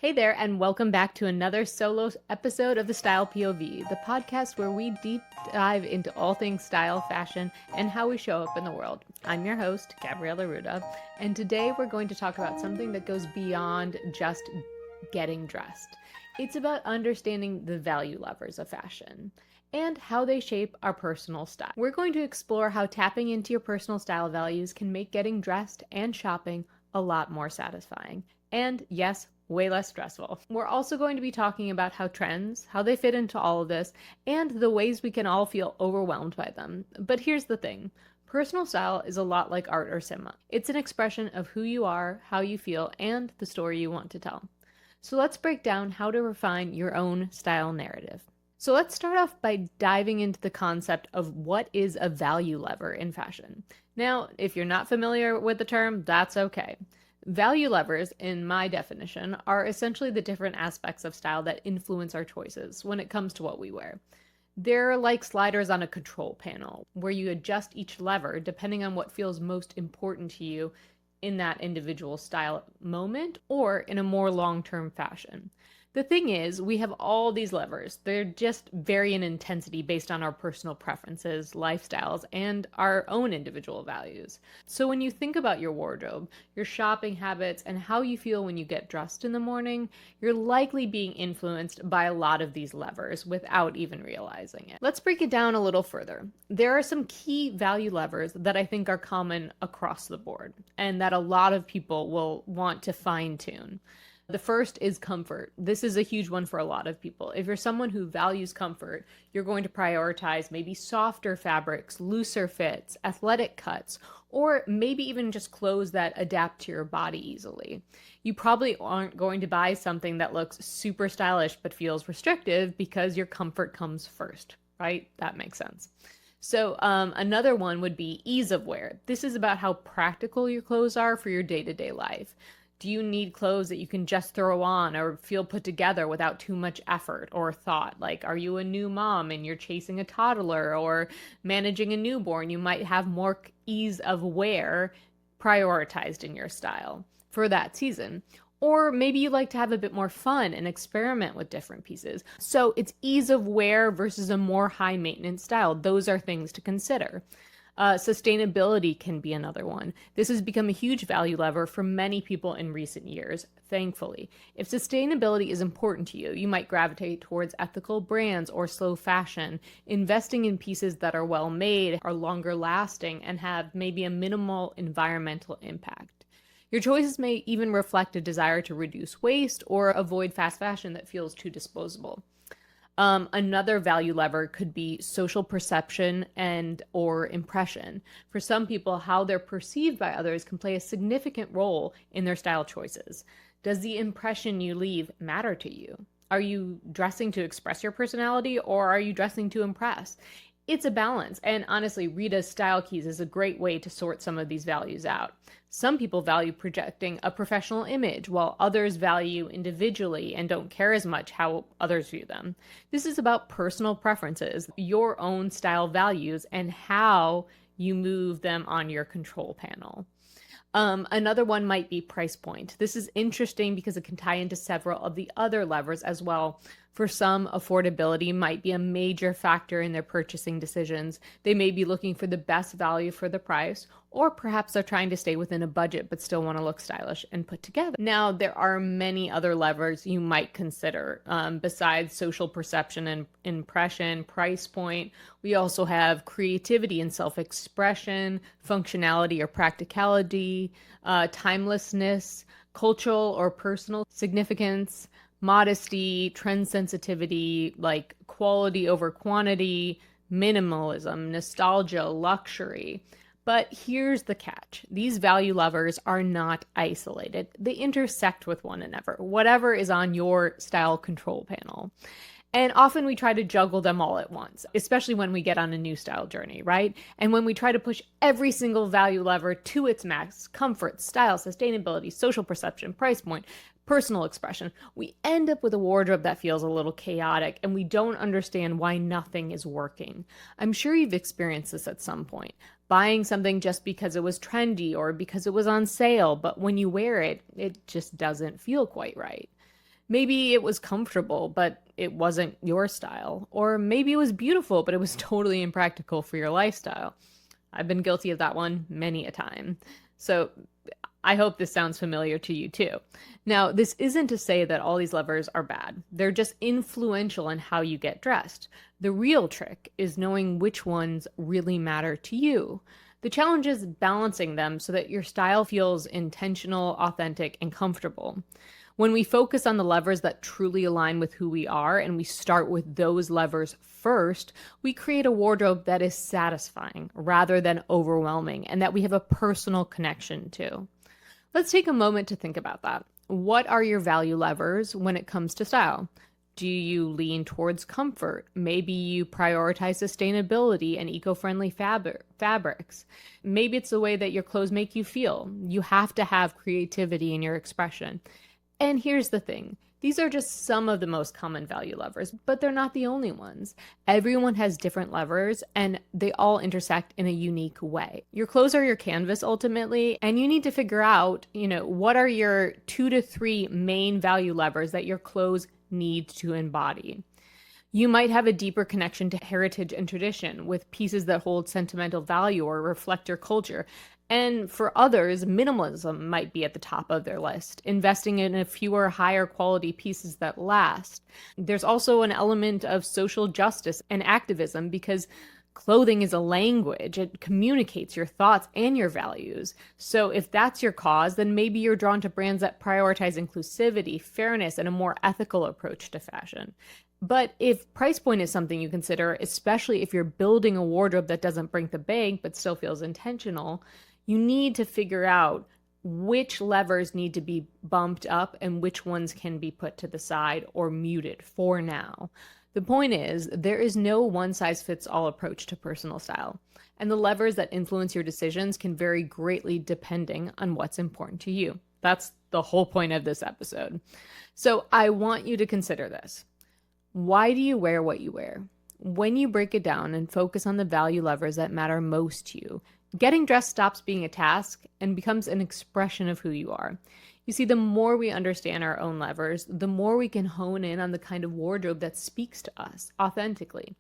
Hey there, and welcome back to another solo episode of the Style POV, the podcast where we deep dive into all things style, fashion, and how we show up in the world. I'm your host, Gabriella Ruda, and today we're going to talk about something that goes beyond just getting dressed. It's about understanding the value levers of fashion and how they shape our personal style. We're going to explore how tapping into your personal style values can make getting dressed and shopping a lot more satisfying. And yes, way less stressful. We're also going to be talking about how trends, how they fit into all of this, and the ways we can all feel overwhelmed by them. But here's the thing. Personal style is a lot like art or cinema. It's an expression of who you are, how you feel, and the story you want to tell. So let's break down how to refine your own style narrative. So let's start off by diving into the concept of what is a value lever in fashion. Now, if you're not familiar with the term, that's okay. Value levers, in my definition, are essentially the different aspects of style that influence our choices when it comes to what we wear. They're like sliders on a control panel, where you adjust each lever depending on what feels most important to you in that individual style moment or in a more long-term fashion. The thing is, we have all these levers. They're just vary in intensity based on our personal preferences, lifestyles, and our own individual values. So when you think about your wardrobe, your shopping habits, and how you feel when you get dressed in the morning, you're likely being influenced by a lot of these levers without even realizing it. Let's break it down a little further. There are some key value levers that I think are common across the board, and that a lot of people will want to fine-tune. The first is comfort. This is a huge one for a lot of people. If you're someone who values comfort, you're going to prioritize maybe softer fabrics, looser fits, athletic cuts, or maybe even just clothes that adapt to your body easily. You probably aren't going to buy something that looks super stylish but feels restrictive because your comfort comes first, right? That makes sense. So another one would be ease of wear. This is about how practical your clothes are for your day-to-day life. Do you need clothes that you can just throw on or feel put together without too much effort or thought? Like, are you a new mom and you're chasing a toddler or managing a newborn? You might have more ease of wear prioritized in your style for that season. Or maybe you like to have a bit more fun and experiment with different pieces. So it's ease of wear versus a more high maintenance style. Those are things to consider. Sustainability can be another one. This has become a huge value lever for many people in recent years, thankfully. If sustainability is important to you, you might gravitate towards ethical brands or slow fashion, investing in pieces that are well made, are longer lasting, and have maybe a minimal environmental impact. Your choices may even reflect a desire to reduce waste or avoid fast fashion that feels too disposable. Another value lever could be social perception and or impression. For some people, how they're perceived by others can play a significant role in their style choices. Does the impression you leave matter to you? Are you dressing to express your personality or are you dressing to impress? It's a balance, and honestly, Rita's Style Keys is a great way to sort some of these values out. Some people value projecting a professional image, while others value individually and don't care as much how others view them. This is about personal preferences, your own style values, and how you move them on your control panel. Another one might be price point. This is interesting because it can tie into several of the other levers as well. For some, affordability might be a major factor in their purchasing decisions. They may be looking for the best value for the price, or perhaps they're trying to stay within a budget but still want to look stylish and put together. Now, there are many other levers you might consider besides social perception and impression, price point. We also have creativity and self-expression, functionality or practicality, timelessness, cultural or personal significance, modesty, trend sensitivity, like quality over quantity, minimalism, nostalgia, luxury. But here's the catch. These value levers are not isolated. They intersect with one another, whatever is on your style control panel. And often we try to juggle them all at once, especially when we get on a new style journey, right? And when we try to push every single value lever to its max, comfort, style, sustainability, social perception, price point, personal expression, we end up with a wardrobe that feels a little chaotic and we don't understand why nothing is working. I'm sure you've experienced this at some point. Buying something just because it was trendy or because it was on sale, but when you wear it, it just doesn't feel quite right. Maybe it was comfortable, but it wasn't your style. Or maybe it was beautiful, but it was totally impractical for your lifestyle. I've been guilty of that one many a time. So I hope this sounds familiar to you too. Now, this isn't to say that all these levers are bad. They're just influential in how you get dressed. The real trick is knowing which ones really matter to you. The challenge is balancing them so that your style feels intentional, authentic, and comfortable. When we focus on the levers that truly align with who we are and we start with those levers first, we create a wardrobe that is satisfying rather than overwhelming and that we have a personal connection to. Let's take a moment to think about that. What are your value levers when it comes to style? Do you lean towards comfort? Maybe you prioritize sustainability and eco-friendly fabrics. Maybe it's the way that your clothes make you feel. You have to have creativity in your expression. And here's the thing. These are just some of the most common value levers, but they're not the only ones. Everyone has different levers and they all intersect in a unique way. Your clothes are your canvas ultimately, and you need to figure out, what are your 2 to 3 main value levers that your clothes need to embody. You might have a deeper connection to heritage and tradition with pieces that hold sentimental value or reflect your culture. And for others, minimalism might be at the top of their list, investing in a fewer, higher quality pieces that last. There's also an element of social justice and activism because clothing is a language. It communicates your thoughts and your values. So if that's your cause, then maybe you're drawn to brands that prioritize inclusivity, fairness, and a more ethical approach to fashion. But if price point is something you consider, especially if you're building a wardrobe that doesn't break the bank but still feels intentional, you need to figure out which levers need to be bumped up and which ones can be put to the side or muted for now. The point is, there is no one-size-fits-all approach to personal style, and the levers that influence your decisions can vary greatly depending on what's important to you. That's the whole point of this episode. So I want you to consider this. Why do you wear what you wear? When you break it down and focus on the value levers that matter most to you, getting dressed stops being a task and becomes an expression of who you are. You see, the more we understand our own levers, the more we can hone in on the kind of wardrobe that speaks to us authentically.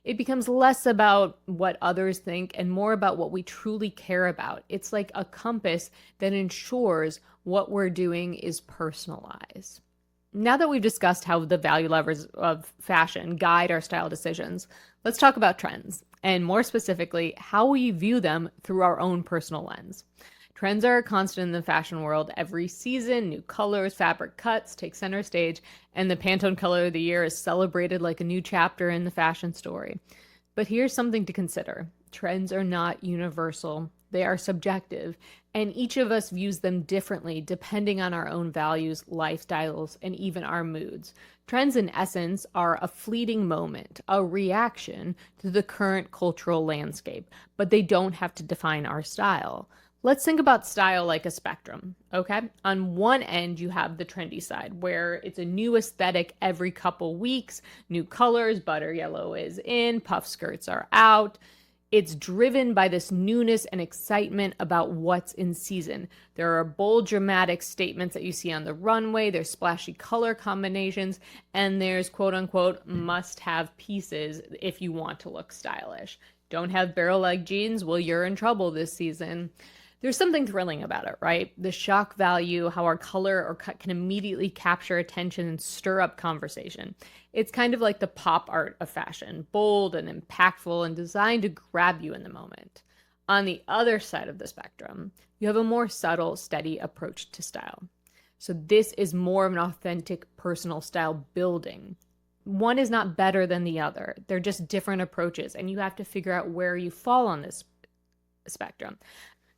It becomes less about what others think and more about what we truly care about. It's like a compass that ensures what we're doing is personalized. Now that we've discussed how the value levers of fashion guide our style decisions, let's talk about trends, and more specifically, how we view them through our own personal lens. Trends are a constant in the fashion world. Every season, new colors, fabric cuts take center stage, and the Pantone color of the year is celebrated like a new chapter in the fashion story. But here's something to consider. Trends are not universal. They are subjective, and each of us views them differently depending on our own values, lifestyles, and even our moods. Trends, in essence, are a fleeting moment, a reaction to the current cultural landscape, but they don't have to define our style. Let's think about style like a spectrum, okay? On one end, you have the trendy side, where it's a new aesthetic every couple weeks, new colors, butter yellow is in, puff skirts are out. It's driven by this newness and excitement about what's in season. There are bold, dramatic statements that you see on the runway, there's splashy color combinations, and there's quote-unquote must-have pieces if you want to look stylish. Don't have barrel-leg jeans? Well, you're in trouble this season. There's something thrilling about it, right? The shock value, how our color or cut can immediately capture attention and stir up conversation. It's kind of like the pop art of fashion, bold and impactful and designed to grab you in the moment. On the other side of the spectrum, you have a more subtle, steady approach to style. So this is more of an authentic personal style building. One is not better than the other. They're just different approaches, and you have to figure out where you fall on this spectrum.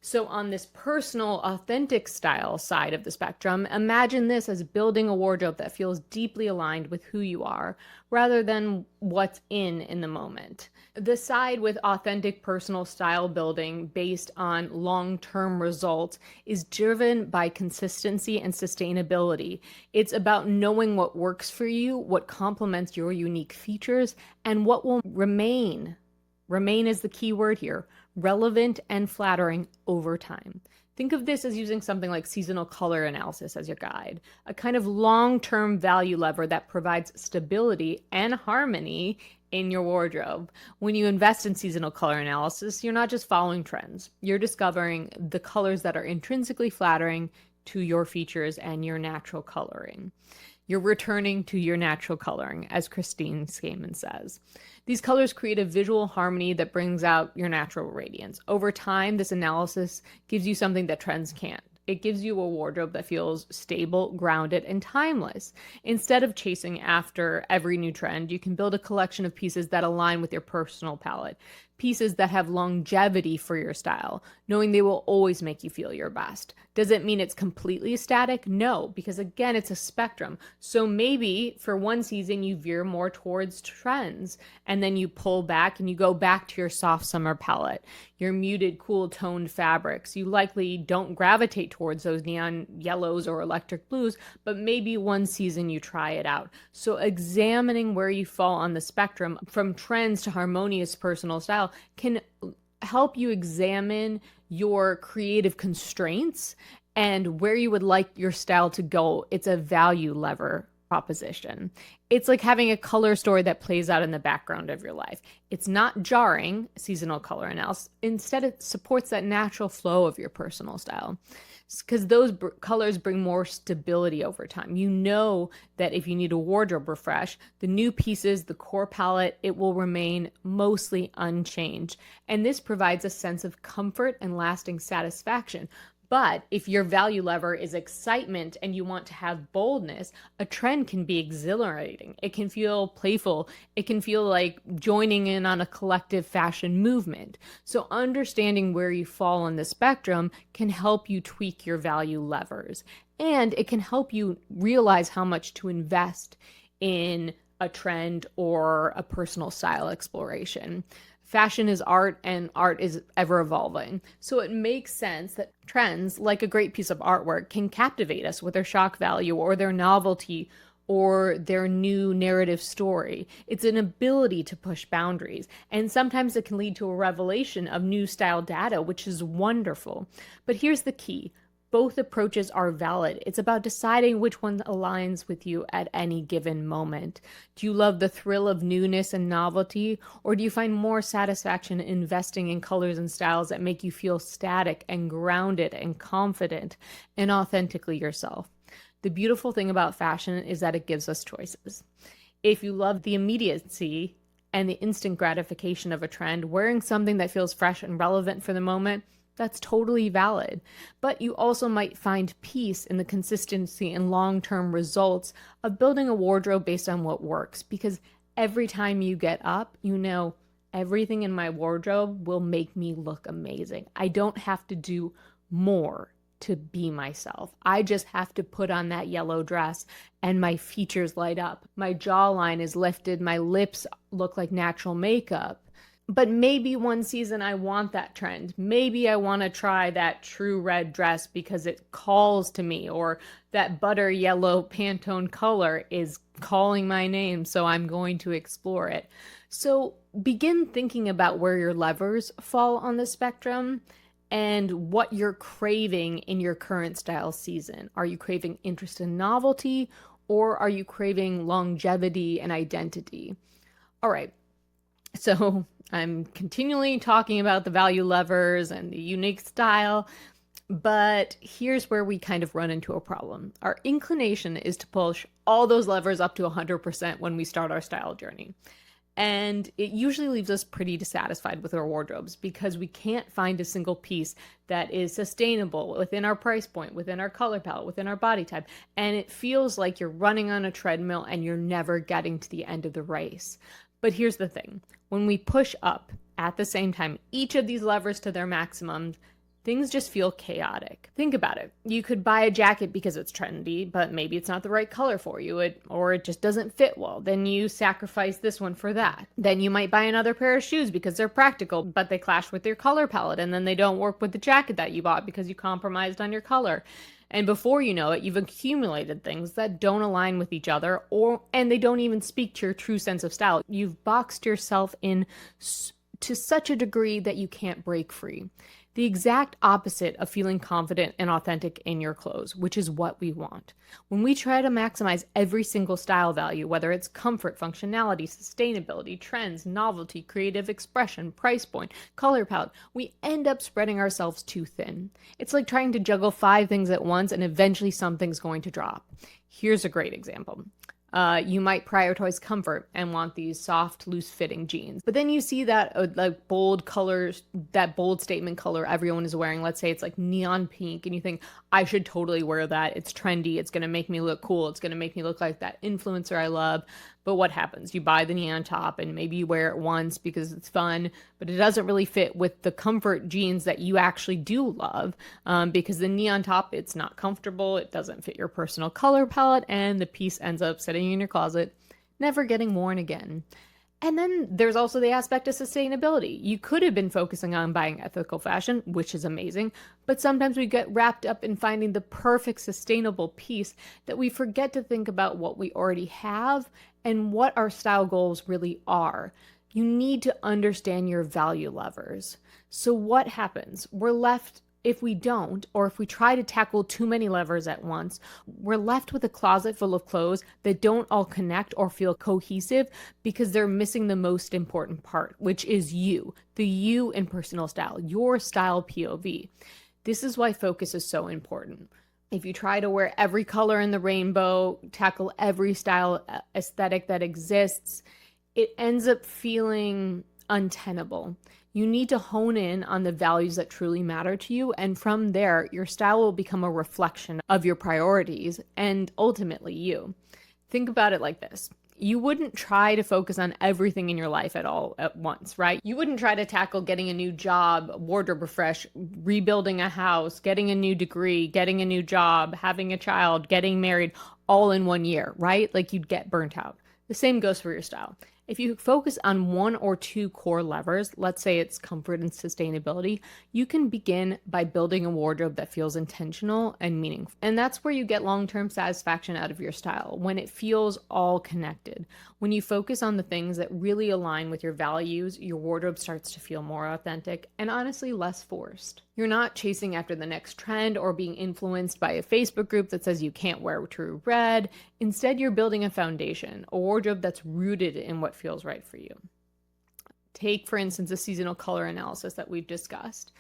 So on this personal, authentic style side of the spectrum, imagine this as building a wardrobe that feels deeply aligned with who you are, rather than what's in the moment. The side with authentic personal style building based on long-term results is driven by consistency and sustainability. It's about knowing what works for you, what complements your unique features, and what will remain. Remain is the key word here. Relevant and flattering over time. Think of this as using something like seasonal color analysis as your guide, a kind of long-term value lever that provides stability and harmony in your wardrobe. When you invest in seasonal color analysis, you're not just following trends. You're discovering the colors that are intrinsically flattering to your features and your natural coloring. You're returning to your natural coloring, as Christine Skaman says. These colors create a visual harmony that brings out your natural radiance. Over time, this analysis gives you something that trends can't. It gives you a wardrobe that feels stable, grounded, and timeless. Instead of chasing after every new trend, you can build a collection of pieces that align with your personal palette, pieces that have longevity for your style, knowing they will always make you feel your best. Does it mean it's completely static? No, because again, it's a spectrum. So maybe for one season you veer more towards trends, and then you pull back and you go back to your soft summer palette, your muted, cool toned fabrics. You likely don't gravitate towards those neon yellows or electric blues, but maybe one season you try it out. So examining where you fall on the spectrum from trends to harmonious personal style can help you examine your creative constraints and where you would like your style to go. It's a value lever proposition. It's like having a color story that plays out in the background of your life. It's not jarring, seasonal color analysis. Instead, it supports that natural flow of your personal style, because those colors bring more stability over time. You know that if you need a wardrobe refresh, the new pieces, the core palette, it will remain mostly unchanged. And this provides a sense of comfort and lasting satisfaction. But if your value lever is excitement and you want to have boldness, a trend can be exhilarating. It can feel playful. It can feel like joining in on a collective fashion movement. So understanding where you fall on the spectrum can help you tweak your value levers. And it can help you realize how much to invest in a trend or a personal style exploration. Fashion is art, and art is ever evolving. So it makes sense that trends, like a great piece of artwork, can captivate us with their shock value or their novelty or their new narrative story. It's an ability to push boundaries, and sometimes it can lead to a revelation of new style data, which is wonderful. But here's the key. Both approaches are valid. It's about deciding which one aligns with you at any given moment. Do you love the thrill of newness and novelty, or do you find more satisfaction in investing in colors and styles that make you feel static and grounded and confident and authentically yourself? The beautiful thing about fashion is that it gives us choices. If you love the immediacy and the instant gratification of a trend, wearing something that feels fresh and relevant for the moment, that's totally valid. But you also might find peace in the consistency and long-term results of building a wardrobe based on what works. Because every time you get up, you know, everything in my wardrobe will make me look amazing. I don't have to do more to be myself. I just have to put on that yellow dress and my features light up. My jawline is lifted. My lips look like natural makeup. But maybe one season I want that trend. Maybe I want to try that true red dress because it calls to me, or that butter yellow Pantone color is calling my name, so I'm going to explore it. So begin thinking about where your levers fall on the spectrum and what you're craving in your current style season. Are you craving interest in novelty, or are you craving longevity and identity? All right. So I'm continually talking about the value levers and the unique style, but here's where we kind of run into a problem. Our inclination is to push all those levers up to 100% when we start our style journey. And it usually leaves us pretty dissatisfied with our wardrobes because we can't find a single piece that is sustainable within our price point, within our color palette, within our body type. And it feels like you're running on a treadmill and you're never getting to the end of the race. But here's the thing. When we push up at the same time, each of these levers to their maximums, things just feel chaotic. Think about it. You could buy a jacket because it's trendy, but maybe it's not the right color for you, or it just doesn't fit well. Then you sacrifice this one for that. Then you might buy another pair of shoes because they're practical, but they clash with your color palette, and then they don't work with the jacket that you bought because you compromised on your color. And before you know it, you've accumulated things that don't align with each other, and they don't even speak to your true sense of style. You've boxed yourself in to such a degree that you can't break free. The exact opposite of feeling confident and authentic in your clothes, which is what we want. When we try to maximize every single style value, whether it's comfort, functionality, sustainability, trends, novelty, creative expression, price point, color palette, we end up spreading ourselves too thin. It's like trying to juggle 5 things at once and eventually something's going to drop. Here's a great example. You might prioritize comfort and want these soft, loose-fitting jeans. But then you see that like bold colors, that bold statement color everyone is wearing. Let's say it's like neon pink, and you think, I should totally wear that. It's trendy. It's going to make me look cool. It's going to make me look like that influencer I love. But what happens? You buy the neon top and maybe you wear it once because it's fun, but it doesn't really fit with the comfort jeans that you actually do love, because the neon top, it's not comfortable, it doesn't fit your personal color palette, and the piece ends up sitting in your closet, never getting worn again. And then there's also the aspect of sustainability. You could have been focusing on buying ethical fashion, which is amazing, but sometimes we get wrapped up in finding the perfect sustainable piece that we forget to think about what we already have and what our style goals really are. You need to understand your value levers. So what happens? We're left, if we don't, or if we try to tackle too many levers at once, we're left with a closet full of clothes that don't all connect or feel cohesive because they're missing the most important part, which is you, the you in personal style, your style POV. This is why focus is so important. If you try to wear every color in the rainbow, tackle every style aesthetic that exists, it ends up feeling untenable. You need to hone in on the values that truly matter to you, and from there, your style will become a reflection of your priorities and ultimately you. Think about it like this. You wouldn't try to focus on everything in your life at all at once, right? You wouldn't try to tackle getting a new job, wardrobe refresh, rebuilding a house, getting a new degree, getting a new job, having a child, getting married all in 1 year, right? Like you'd get burnt out. The same goes for your style. If you focus on 1 or 2 core levers, let's say it's comfort and sustainability, you can begin by building a wardrobe that feels intentional and meaningful. And that's where you get long-term satisfaction out of your style, when it feels all connected. When you focus on the things that really align with your values, your wardrobe starts to feel more authentic and honestly less forced. You're not chasing after the next trend or being influenced by a Facebook group that says you can't wear true red. Instead, you're building a foundation, a wardrobe that's rooted in what feels right for you. Take, for instance, a seasonal color analysis that we've discussed.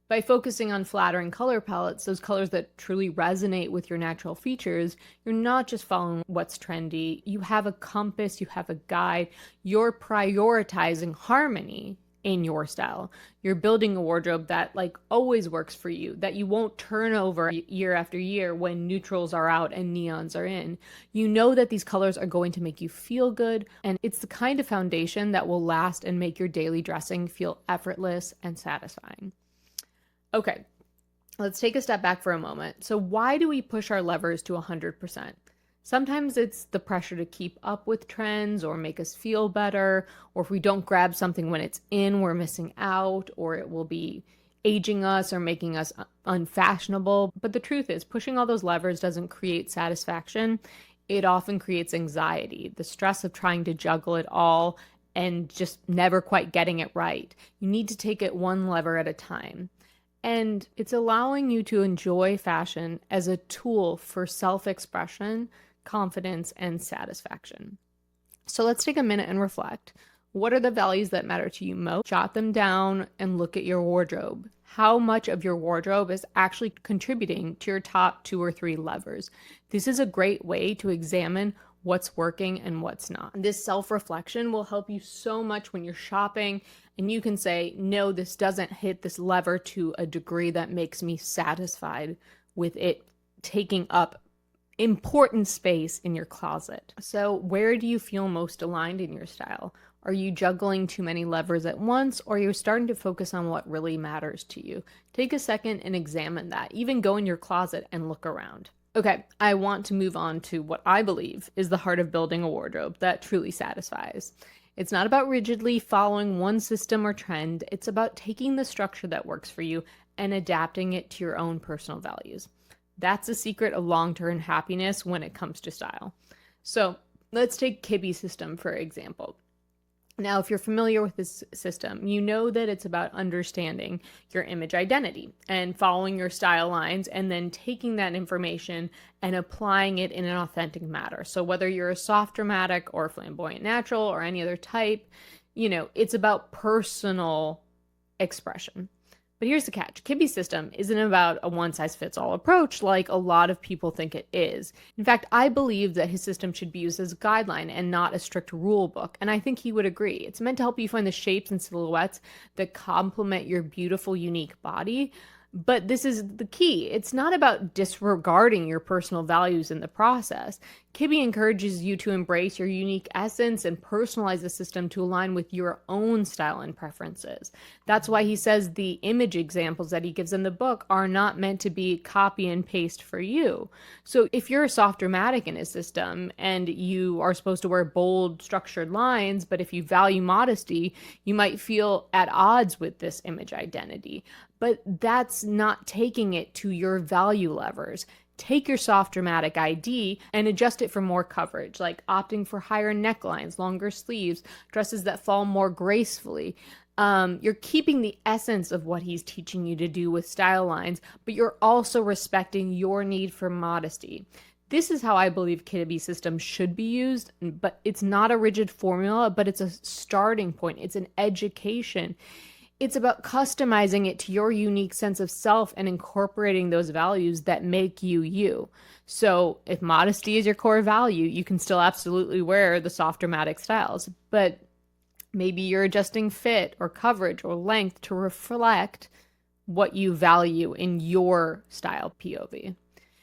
By focusing on flattering color palettes, those colors that truly resonate with your natural features, you're not just following what's trendy. You have a compass, you have a guide, you're prioritizing harmony in your style. You're building a wardrobe that always works for you, that you won't turn over year after year when neutrals are out and neons are in. You know that these colors are going to make you feel good, and it's the kind of foundation that will last and make your daily dressing feel effortless and satisfying. Okay, let's take a step back for a moment. So why do we push our levers to 100%? Sometimes it's the pressure to keep up with trends or make us feel better, or if we don't grab something when it's in, we're missing out, or it will be aging us or making us unfashionable. But the truth is, pushing all those levers doesn't create satisfaction. It often creates anxiety, the stress of trying to juggle it all and just never quite getting it right. You need to take it one lever at a time. And it's allowing you to enjoy fashion as a tool for self-expression, confidence, and satisfaction. So let's take a minute and reflect. What are the values that matter to you most? Jot them down and look at your wardrobe. How much of your wardrobe is actually contributing to your top 2 or 3 levers? This is a great way to examine what's working and what's not. This self-reflection will help you so much when you're shopping, and you can say, no, this doesn't hit this lever to a degree that makes me satisfied with it taking up important space in your closet. So where do you feel most aligned in your style? Are you juggling too many levers at once, or are you starting to focus on what really matters to you? Take a second and examine that. Even go in your closet and look around. Okay, I want to move on to what I believe is the heart of building a wardrobe that truly satisfies. It's not about rigidly following one system or trend. It's about taking the structure that works for you and adapting it to your own personal values. That's the secret of long-term happiness when it comes to style. So let's take Kibbe's system, for example. Now, if you're familiar with this system, you know that it's about understanding your image identity and following your style lines and then taking that information and applying it in an authentic manner. So whether you're a soft dramatic or flamboyant natural or any other type, it's about personal expression. But here's the catch. Kibbe's system isn't about a one-size-fits-all approach like a lot of people think it is. In fact, I believe that his system should be used as a guideline and not a strict rule book, and I think he would agree. It's meant to help you find the shapes and silhouettes that complement your beautiful, unique body. But this is the key. It's not about disregarding your personal values in the process. Kibbe encourages you to embrace your unique essence and personalize the system to align with your own style and preferences. That's why he says the image examples that he gives in the book are not meant to be copy and paste for you. So if you're a soft dramatic in his system and you are supposed to wear bold, structured lines, but if you value modesty, you might feel at odds with this image identity. But that's not taking it to your value levers. Take your soft dramatic ID and adjust it for more coverage, like opting for higher necklines, longer sleeves, dresses that fall more gracefully. You're keeping the essence of what he's teaching you to do with style lines, but you're also respecting your need for modesty. This is how I believe Kibbe's system should be used, but it's not a rigid formula, but it's a starting point. It's an education. It's about customizing it to your unique sense of self and incorporating those values that make you you. So if modesty is your core value, you can still absolutely wear the soft dramatic styles, but maybe you're adjusting fit or coverage or length to reflect what you value in your style POV.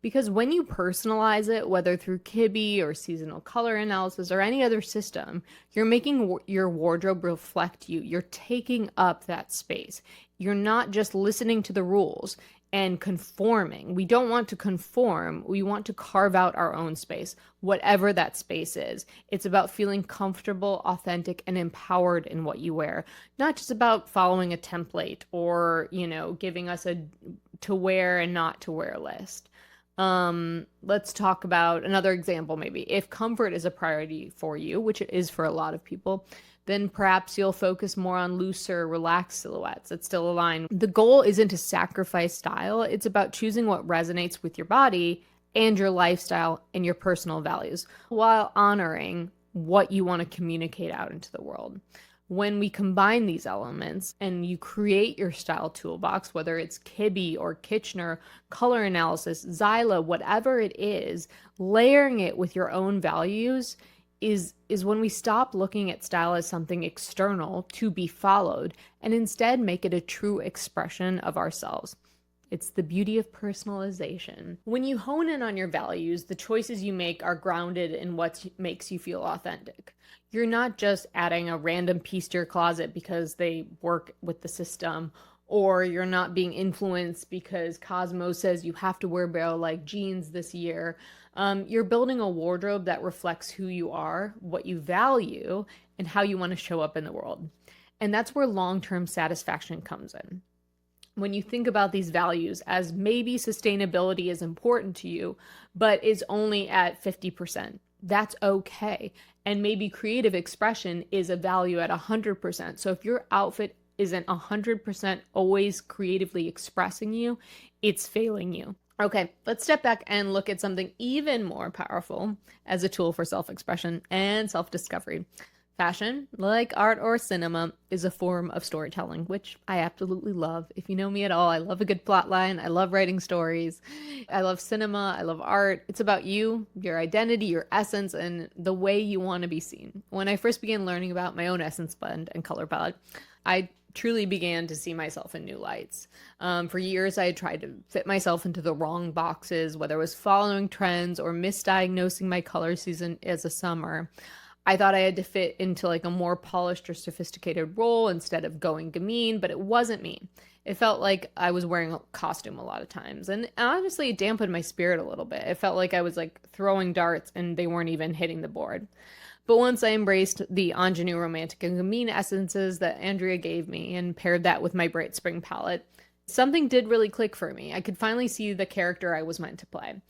Because when you personalize it, whether through Kibbe or seasonal color analysis or any other system, you're making your wardrobe reflect you. You're taking up that space. You're not just listening to the rules and conforming. We don't want to conform. We want to carve out our own space, whatever that space is. It's about feeling comfortable, authentic, and empowered in what you wear. Not just about following a template or, giving us a to wear and not to wear list. Let's talk about another example maybe. If comfort is a priority for you, which it is for a lot of people, then perhaps you'll focus more on looser, relaxed silhouettes that still align. The goal isn't to sacrifice style. It's about choosing what resonates with your body and your lifestyle and your personal values while honoring what you want to communicate out into the world. When we combine these elements and you create your style toolbox, whether it's Kibbe or Kitchener, color analysis, Zyla, whatever it is, layering it with your own values is when we stop looking at style as something external to be followed and instead make it a true expression of ourselves. It's the beauty of personalization. When you hone in on your values, the choices you make are grounded in what makes you feel authentic. You're not just adding a random piece to your closet because they work with the system, or you're not being influenced because Cosmo says you have to wear barrel-like jeans this year. You're building a wardrobe that reflects who you are, what you value, and how you want to show up in the world. And that's where long-term satisfaction comes in. When you think about these values as maybe sustainability is important to you, but is only at 50%, that's okay. And maybe creative expression is a value at 100%. So if your outfit isn't 100% always creatively expressing you, it's failing you. Okay, let's step back and look at something even more powerful as a tool for self-expression and self-discovery. Fashion, like art or cinema, is a form of storytelling, which I absolutely love. If you know me at all, I love a good plot line. I love writing stories. I love cinema. I love art. It's about you, your identity, your essence, and the way you want to be seen. When I first began learning about my own essence blend and color palette, I truly began to see myself in new lights. For years, I had tried to fit myself into the wrong boxes, whether it was following trends or misdiagnosing my color season as a summer. I thought I had to fit into like a more polished or sophisticated role instead of going gamine, but it wasn't me. It felt like I was wearing a costume a lot of times. And honestly, it dampened my spirit a little bit. It felt like I was like throwing darts and they weren't even hitting the board. But once I embraced the ingenue, romantic, and gamine essences that Andrea gave me and paired that with my bright spring palette, something did really click for me. I could finally see the character I was meant to play.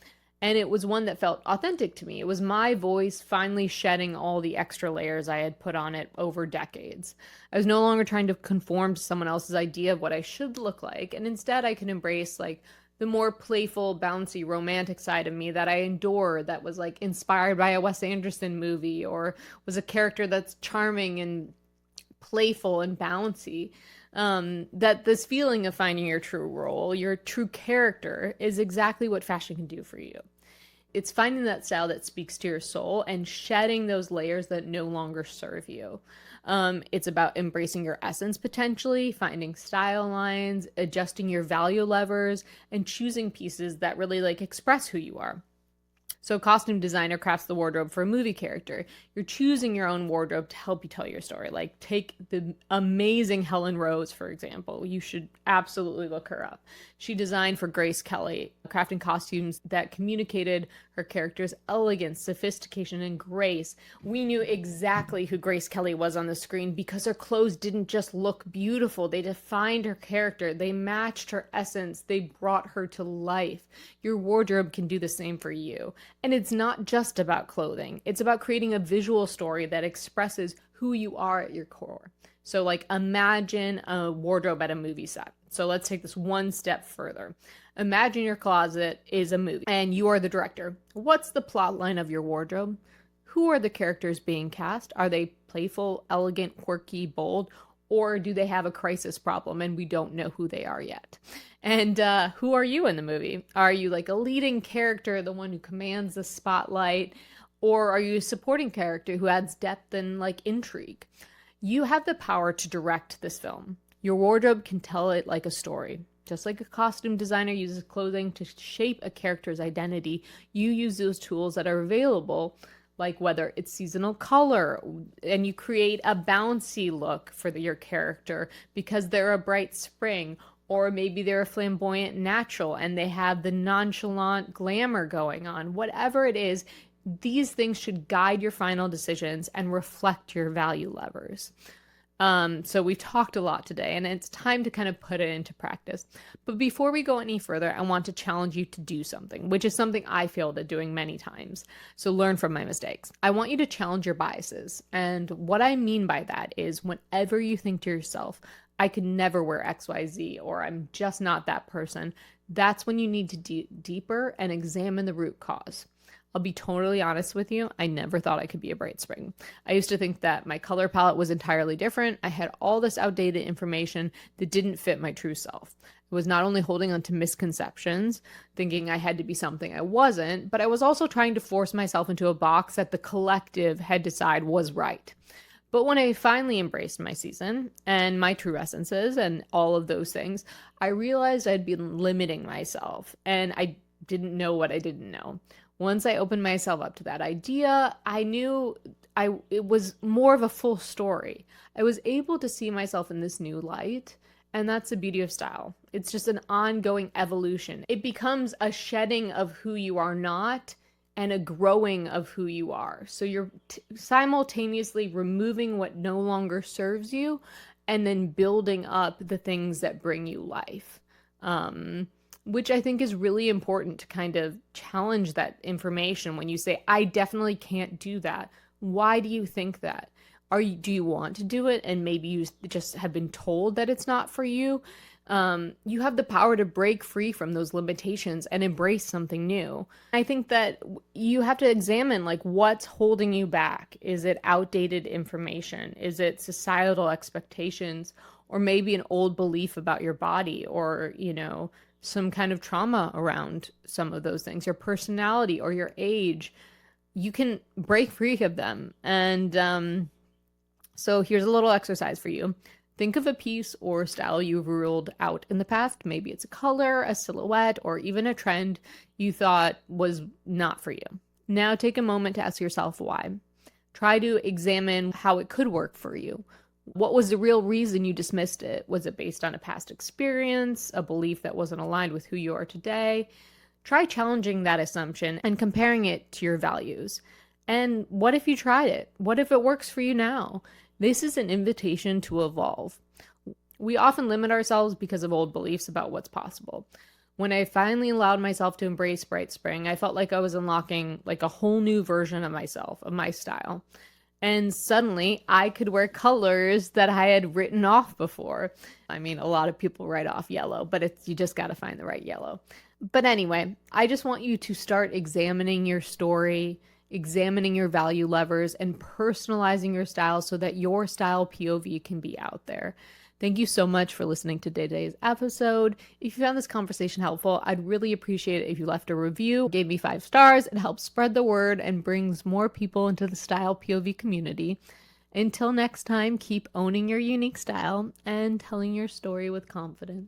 And it was one that felt authentic to me. It was my voice finally shedding all the extra layers I had put on it over decades. I was no longer trying to conform to someone else's idea of what I should look like, and instead I could embrace like the more playful, bouncy, romantic side of me that I adore, that was like inspired by a Wes Anderson movie, or was a character that's charming and playful and bouncy. That this feeling of finding your true role, your true character, is exactly what fashion can do for you. It's finding that style that speaks to your soul and shedding those layers that no longer serve you. It's about embracing your essence potentially, finding style lines, adjusting your value levers, and choosing pieces that really like express who you are. So a costume designer crafts the wardrobe for a movie character. You're choosing your own wardrobe to help you tell your story. Like take the amazing Helen Rose, for example. You should absolutely look her up. She designed for Grace Kelly, crafting costumes that communicated her character's elegance, sophistication, and grace. We knew exactly who Grace Kelly was on the screen because her clothes didn't just look beautiful. They defined her character. They matched her essence. They brought her to life. Your wardrobe can do the same for you. And it's not just about clothing. It's about creating a visual story that expresses who you are at your core. So like imagine a wardrobe at a movie set. So let's take this one step further. Imagine your closet is a movie and you are the director. What's the plot line of your wardrobe? Who are the characters being cast? Are they playful, elegant, quirky, bold? Or do they have a crisis problem and we don't know who they are yet? And who are you in the movie? Are you like a leading character, the one who commands the spotlight? Or are you a supporting character who adds depth and like intrigue? You have the power to direct this film. Your wardrobe can tell it like a story. Just like a costume designer uses clothing to shape a character's identity, you use those tools that are available, like whether it's seasonal color, and you create a bouncy look for your character because they're a bright spring, or maybe they're a flamboyant natural and they have the nonchalant glamour going on. Whatever it is, these things should guide your final decisions and reflect your value levers. So we've talked a lot today, and it's time to kind of put it into practice. But before we go any further, I want to challenge you to do something, which is something I failed at doing many times. So learn from my mistakes. I want you to challenge your biases. And what I mean by that is whenever you think to yourself, I could never wear XYZ, or I'm just not that person, that's when you need to deeper and examine the root cause. I'll be totally honest with you. I never thought I could be a bright spring. I used to think that my color palette was entirely different. I had all this outdated information that didn't fit my true self. I was not only holding on to misconceptions, thinking I had to be something I wasn't, but I was also trying to force myself into a box that the collective had decided was right. But when I finally embraced my season and my true essences and all of those things, I realized I'd been limiting myself, and I didn't know what I didn't know. Once I opened myself up to that idea, I knew it was more of a full story. I was able to see myself in this new light, and that's the beauty of style. It's just an ongoing evolution. It becomes a shedding of who you are not and a growing of who you are. So you're simultaneously removing what no longer serves you and then building up the things that bring you life. Which I think is really important to kind of challenge that information when you say, I definitely can't do that. Why do you think that? Do you want to do it? And maybe you just have been told that it's not for you. You have the power to break free from those limitations and embrace something new. I think that you have to examine like what's holding you back. Is it outdated information? Is it societal expectations? Or maybe an old belief about your body, or, some kind of trauma around some of those things, your personality or your age. You can break free of them. And so here's a little exercise for you. Think of a piece or style you've ruled out in the past. Maybe it's a color, a silhouette, or even a trend you thought was not for you. Now take a moment to ask yourself why. Try to examine how it could work for you. What was the real reason you dismissed it? Was it based on a past experience, a belief that wasn't aligned with who you are today? Try challenging that assumption and comparing it to your values. And what if you tried it? What if it works for you now? This is an invitation to evolve. We often limit ourselves because of old beliefs about what's possible. When I finally allowed myself to embrace Bright Spring, I felt like I was unlocking like a whole new version of myself, of my style. And suddenly I could wear colors that I had written off before. I mean, a lot of people write off yellow, but it's you just got to find the right yellow. But anyway, I just want you to start examining your story, examining your value levers, and personalizing your style so that your style POV can be out there. Thank you so much for listening to today's episode. If you found this conversation helpful, I'd really appreciate it if you left a review, gave me 5 stars. It helps spread the word and brings more people into the style POV community. Until next time, keep owning your unique style and telling your story with confidence.